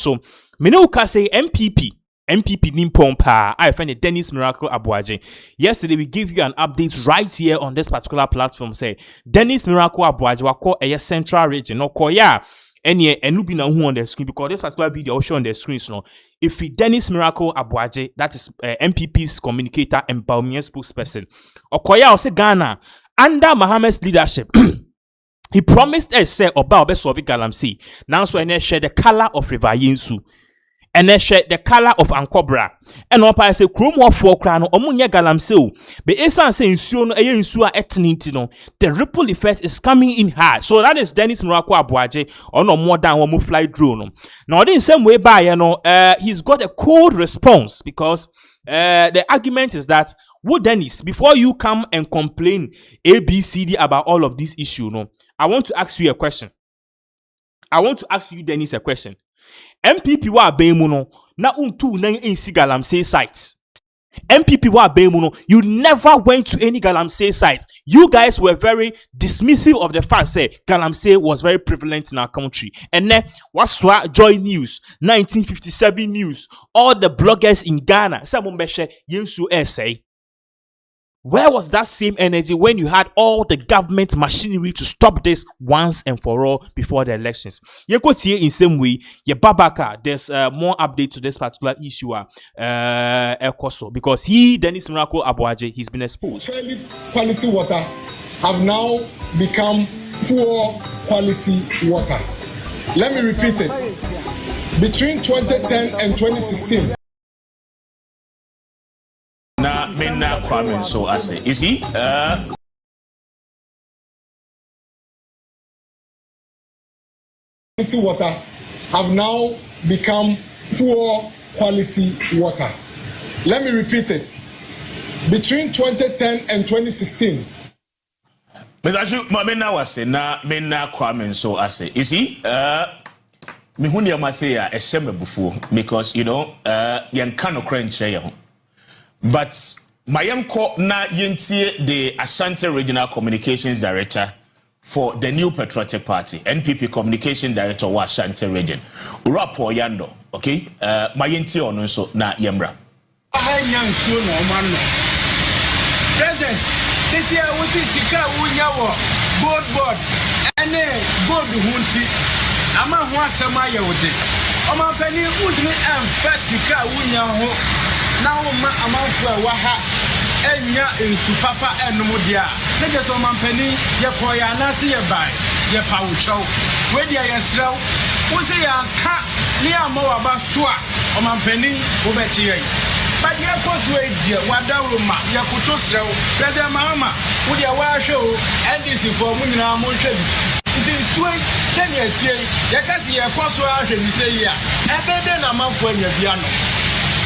so Minuka say MPP Nimpompa, I find it Dennis Miracle Aboagye. Yesterday we gave you an update right here on this particular platform. Say Dennis Miracle Aboagye wako a central region. No koya any enubi na who on the screen because this particular video will show on the screen. So if Dennis Miracle Aboagye, that is MPP's communicator and Bawumia spokesperson. Okoya ose Ghana under Mohammed's leadership. He promised us say about Obesovi Galamsey. Now so and share the color of River Yensu. And then share the color of Ankobra. And on pa say Chrome 4 crown omunya Galamsey. But esan say insuo no insuo etnity no. The ripple effect is coming in hard. So that is Dennis Miracle Aboagye on no more than one fly drone. Now in same way by he's got a cold response because the argument is that Dennis, before you come and complain ABCD about all of this issue, I want to ask you a question. I want to ask you, Dennis, a question. MPP wa bemuno na untu na insi Galamsey sites. MPP wa bemuno, you never went to any Galamsey sites. You guys were very dismissive of the fact that Galamsey was very prevalent in our country. And then what's Joy News, 1957 News, all the bloggers in Ghana, some beshe yensu essay. Where was that same energy when you had all the government machinery to stop this once and for all before the elections? You could see in same way, Babaka, there's more update to this particular issue, Ekoso, because Dennis Miracle Aboagye, he's been exposed. Quality water have now become poor quality water. Let me repeat it. Between 2010 and 2016, Minna Kwame, so I say, you see, quality water have now become poor quality water. Let me repeat it. Between 2010 and 2016, Mr. Minna was saying, Minna Kwame, so I say, you see, me huni amasaya a shame before because you know, yan kano crunch but my uncle na yentie the Ashanti Regional Communications Director for the new Patriotic Party, NPP Communication Director wa Ashanti Region. Urapo yando, okay? My yentie ono so na yemra. President, this year we see Sika Wunyawo, board, and board hunti. Ama ho asema ye wode. Oma pani udni first Sika Wunyawo. Now amanfo wa ha enya ensu papa enum dia ne je so mampani ye koya na se ye bai ye pawo chow we dia ye srew wo se ya ka ni ama wa ba so a o mampani wo be chi ye ba dia koso e dia wa dawro ma ye koto srew president mama wo dia wa hwe o ndc for mu nyina mo hwe bi ndi suwe den ye tie ye kasi ye koso a hwe ni se ya ebede na manfo anya bia no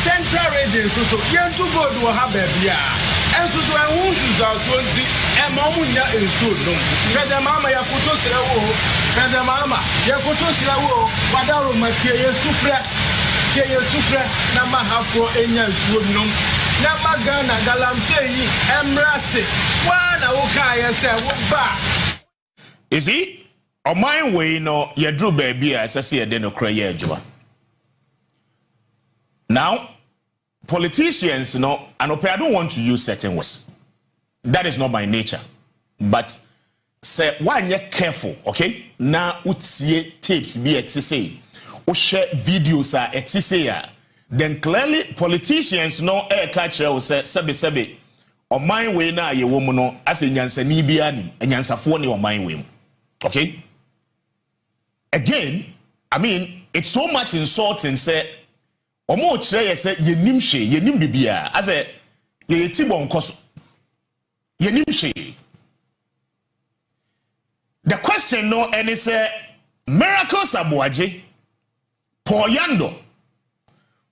Central region so yen to go do ha baby and so I want to so nti e ma mu nya enso no president mama ya koto sira wo president mama ya koto sira wo wadaro makie ye sufre na ma hafo enya enso no na magana Galamsey emrase wa na wo ka ye se wo ba is he on my way no ye drew baby as I say de no kra ye adwa. Now, politicians, and I don't want to use certain words. That is not my nature. But say why you careful, okay? Now, utie tapes be at say, or share videos are at say, then clearly politicians know air catcher will say sabe. On my way now, you woman no as a nyansa ni biani, and nyansa phone on my way. Okay? Again, I mean, it's so much insulting, say. Omo chire ye se yenim hwe yenim bibia ase ye tibon koso yenim hwe. The question no any say Miracles Aboagye Poyando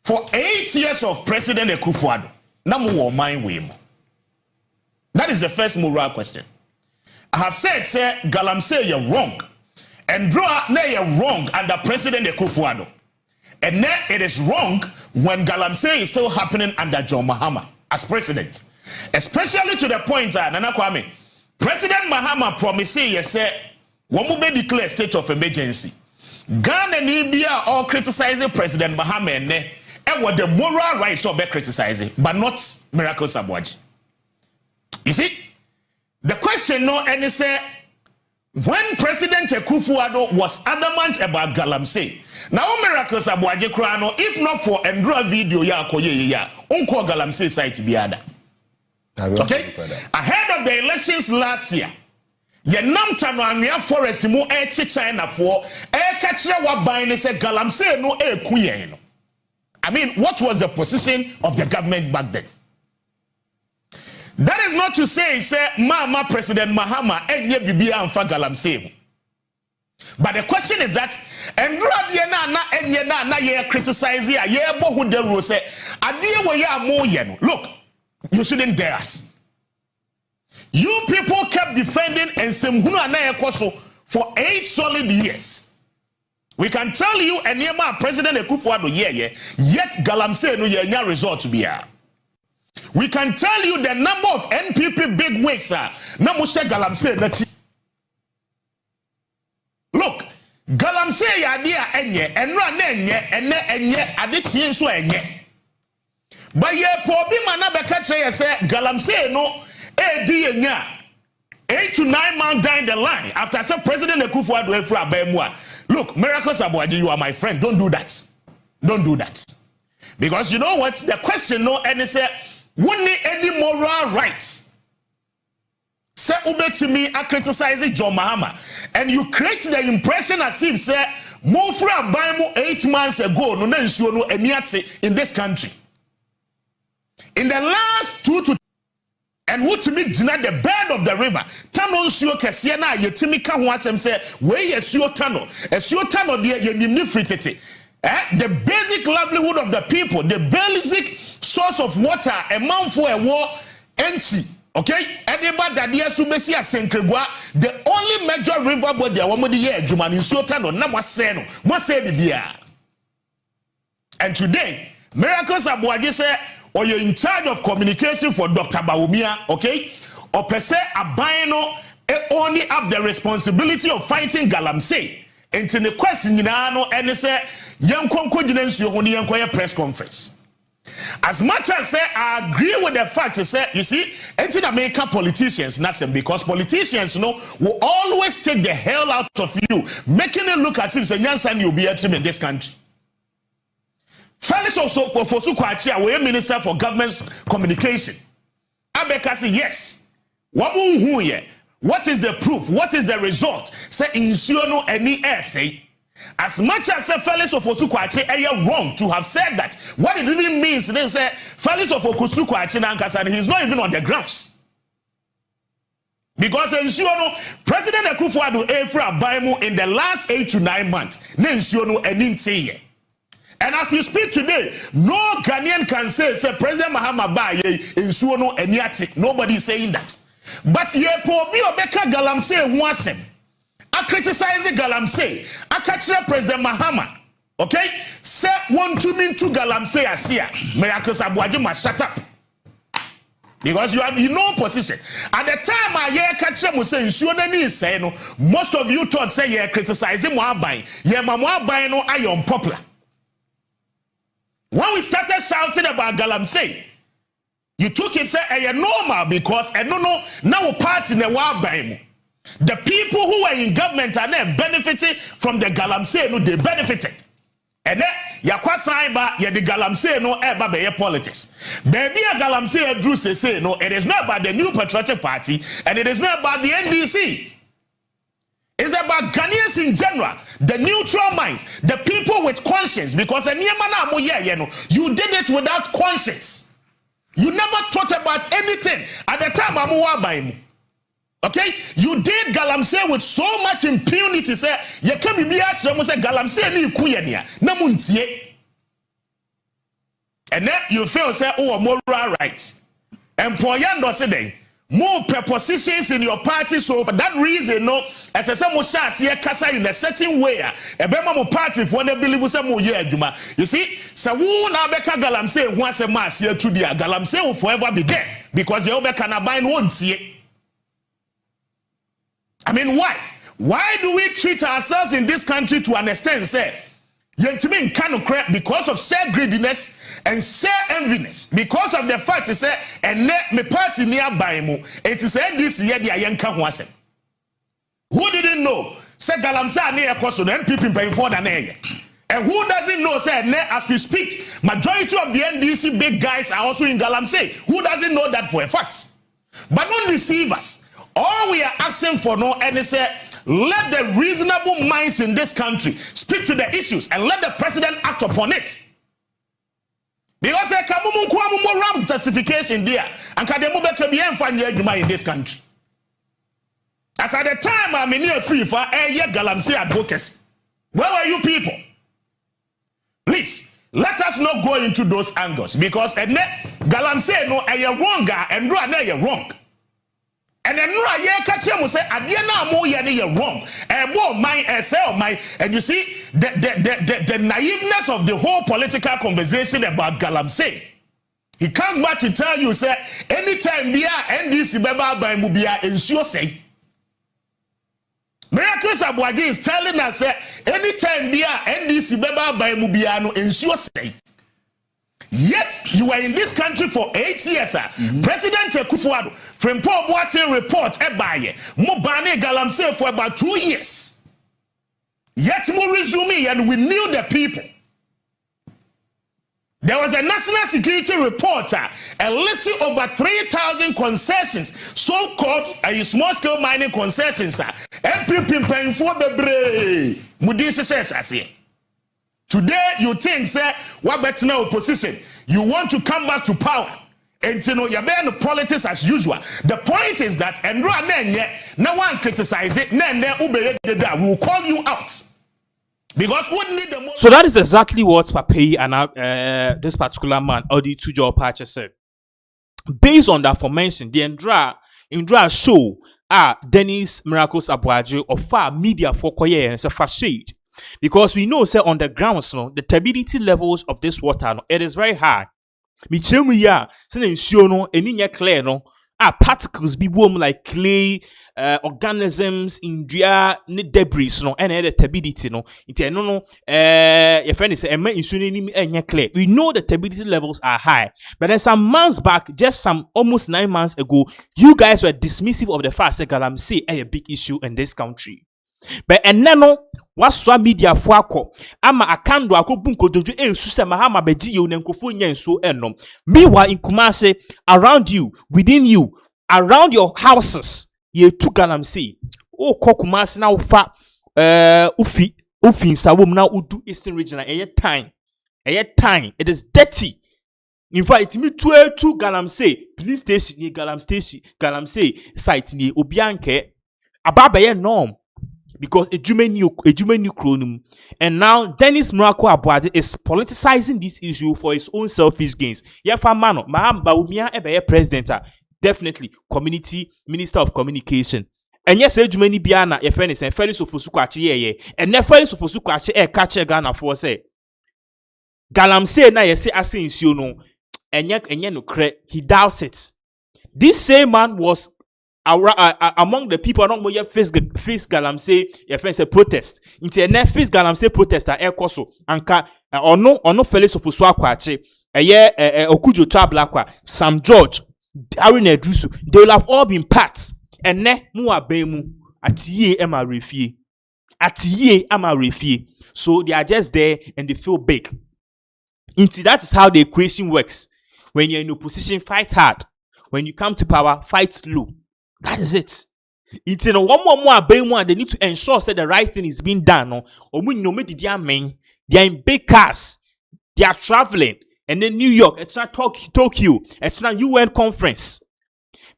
for 8 years of President Akufo-Addo na mo wo man we mo. That is the first moral question. I have said say Galamsey you wrong and draw na you wrong under President Akufo-Addo. And now it is wrong when Galamsey is still happening under John Mahama as president. Especially to the point that Nana Kwame, President Mahama promised yes, one will declare state of emergency. Ghana Nibia all criticizing President Mahama ne what the moral rights of be criticizing, but not Miracles Aboagye. You see, the question no any say when President Akufo-Addo was adamant about Galamsey, now Miracles Aboagye krano, if not for Endra video ya koye ya, unko Galamsey site biada. Okay? Ahead of the elections last year, ye nam tano anwea forest mu China for kachira wa ban say Galamsey no kuye no. I mean, what was the position of the government back then? That is not to say Mama President Mahama enye bibia amfa Galamsey. But the question is that na ye criticize ya ye bo hu de ro say ade we ya mo ye no. Look, you shouldn't dare us. You people kept defending and semhunu ana ekoso for 8 solid years. We can tell you Enyema President Akufo-Addo yet Galamsey no yenya result to be here. We can tell you the number of NPP big wigs na mo she Galamsey na chi. Look, Galamsey ade a enye enra na enye ade chi nso enye. But ye po bi mana beka kire say Galamsey no edi yenya 8 to 9 months down the line after say President Akufo-Addo efru abamua. Look, Miracles Aboagye, you are my friend. Don't do that. Don't do that. Because you know what? The question no any say wouldn't any moral rights. Say ubetimi a criticizing John Mahama. And you create the impression as if say more for a Bible 8 months ago, no eniate in this country. In the last 2 to and what to me deny the bed of the river. Tano nsuo kese na yetimi ka ho asem say we yesuo tano. Esuo tano de yenimni fritete. The basic livelihood of the people, the basic source of water, a man for a war empty. Okay? Edeba dade asu besi asenkregwa, the only major river body awomode ye adwuma nsuo tano na mwase no. Mwase bibia. And today, Miracles Aboagye say or you're in charge of communication for Dr. Bawumia, okay? Or per se abino only have the responsibility of fighting Galamsey. And to the question, you know, and say, young confidence you only inquire press conference. As much as say I agree with the fact say, you see, into the American politicians, nothing because politicians will always take the hell out of you, making it look as if say Nyansan you'll be a team in this country. Felix also for Sukwachi, we Minister for Government Communication. Abeka say yes. What is the proof? What is the result? Say insuno any essay. As much as Felix of Sukwachi are wrong to have said that. What it even means, they say Felix of Sukwachi and he's not even on the grounds. Because insuno President Akufo-Addo efra baimu in the last 8 to 9 months. Ne insuno eninti. And as you speak today, no Ghanaian can say President Mahama Baye in Suono Eniati. Nobody is saying that. But ye po bi obeka Galamsey hu asem. I criticize Galamsey. I catch President Mahama. Okay? Say want to mean to Galamsey asia. Miracles Aboagye must shut up. Because you are in no position. At the time I hear catch them say Suono ni say no, most of you thought say ye criticizing Moabai. Ye Moabai no are unpopular. When we started shouting about Galamsey, you took it say normal because no now part in the war by the people who were in government are now benefiting from the Galamsey no they benefited. And then yakwa saiba ye the Galamsey no eba be politics. Baby a Galamsey drew say no, it is not about the New Patriotic Party and it is not about the NDC. It's about Ghanaians in general, the neutral minds, the people with conscience. Because you did it without conscience. You never thought about anything. At the time, okay, you did Galamsey with so much impunity. Say, you can't be at Galamsey ni kuyania namuntie, and then you feel say, oh, moral rights. And Poyando said, more prepositions in your party, so for that reason, no, as I say, Mosha see a kasa in a certain way. A bema mo party for the believe some more year, Juma. You see, so who now beka Galamsey once a mass here to the Galamsey will forever be there because the Obeka na bind won't see it. I mean, why? Why do we treat ourselves in this country to an extent, say, yentimin cannot crack because of sheer greediness and sheer enviness, because of the fact say, and let me party nearby mu, it is this year the Ayanka wasn't. Who didn't know? Say Galamsey near Koso, the NPP paying for the name. And who doesn't know, say, as we speak, majority of the NDC big guys are also in Galamsey. Who doesn't know that for a fact? But don't deceive us. All we are asking for now, and say, let the reasonable minds in this country speak to the issues and let the president act upon it. Because there can be justification there, and can be in this country. As at the time, I'm in free for a Galamsey advocacy. Where were you people? Please, let us not go into those angles, because Galamsey no a wrong guy and wrong. And then you catch him say, "Adiana mo ye wrong." And you see the naiveness of the whole political conversation about Galamsey. He comes back to tell you, say, anytime bia NDC beba by mubia ensure say. Miracles Aboagye is telling us, say, anytime bia NDC beba by mubia no ensure say. Yet you were in this country for 8 years, sir. President Kufuor from Paul Boateng report ebaye mo bane Galamsey for about 2 years. Yet mo resume and we knew the people. There was a national security report, a listing over 3,000 concessions, so-called small-scale mining concessions. MPP paying for the brave. Today, you think, say, what better now opposition? You want to come back to power. And you know, you're being politics as usual. The point is that, and no one criticize it, we will call you out. Because we need the most. So that is exactly what Pape and this particular man, Odi Tujo Pache, said. Based on the aforementioned, the Indra show Dennis Miracles Aboagye of far media for Koye and it's a fast shade. Because we know, say, on the grounds, no, the turbidity levels of this water, no, it is very high. Michemu ya, say no, eninya clear, no, particles be warm like clay, organisms, India, debris, no, and the turbidity, no, your friend is saying, clear. We know the turbidity levels are high, but then some months back, just almost 9 months ago, you guys were dismissive of the fact that Galamsey a big issue in this country. But and no waswa media fuako ama akando akobunko dojo ensu mahama beji ye onenkofo nyenso enom. Meanwhile in Kumasi, around you, within you, around your houses, ye tu Galamsey. O ko Kumasi na ufa ufi nsawom na udu Eastern region eye time. It is dirty. In fact, me tu Galamsey police station ni Galamsey site ni obianke ababaye norm. Because a new chronum. And now Dennis Aboagye is politicizing this issue for his own selfish gains. Yeah, mano, Bawumia ebe president, definitely community minister of communication. And yes, Ejumeni biana your friend is and fairly so for sukwachi ye. And ne fairly so for sukwachi catch Ghana for say. Galamsey na yese asensuo no. Enye no kre, he doubts it. This same man was among the people around where face Galamsey, your friends say protest. Internet face Galamsey protest at Koso anka ono fellows of Uswakwache, Okujo Trablakwa, Sam George, Aaron Edrusu, they will have all been parts. And ne mua bemu atiye ama refie. So they are just there and they feel big. That is how the equation works. When you're in opposition, fight hard. When you come to power, fight slow. That is it. It's in one more they need to ensure that the right thing is being done. They are in big cars. They are traveling. And then New York, it's not Tokyo, it's not UN conference.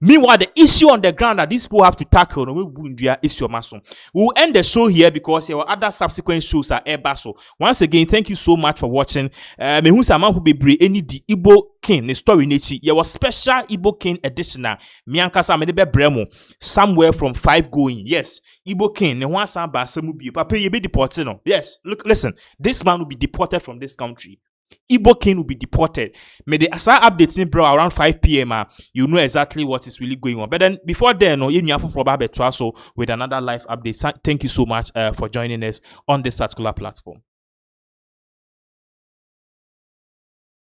Meanwhile, the issue on the ground that these people have to tackle is your muscle. We will end the show here because our other subsequent shows are airbus. So once again, thank you so much for watching. Me who sama who be any the Igbo King the story nechi. There was special Igbo King edition. Mianka sa me de be bremo somewhere from 5 going. Yes, Igbo King. Ne wan sa ba samu bi. Papa ye be deported no. Yes, look, listen. This man will be deported from this country. Igbo king will be deported. May the aside updating bro around 5 p.m. You know exactly what is really going on. But then before then, you have to with another live update. Thank you so much for joining us on this particular platform.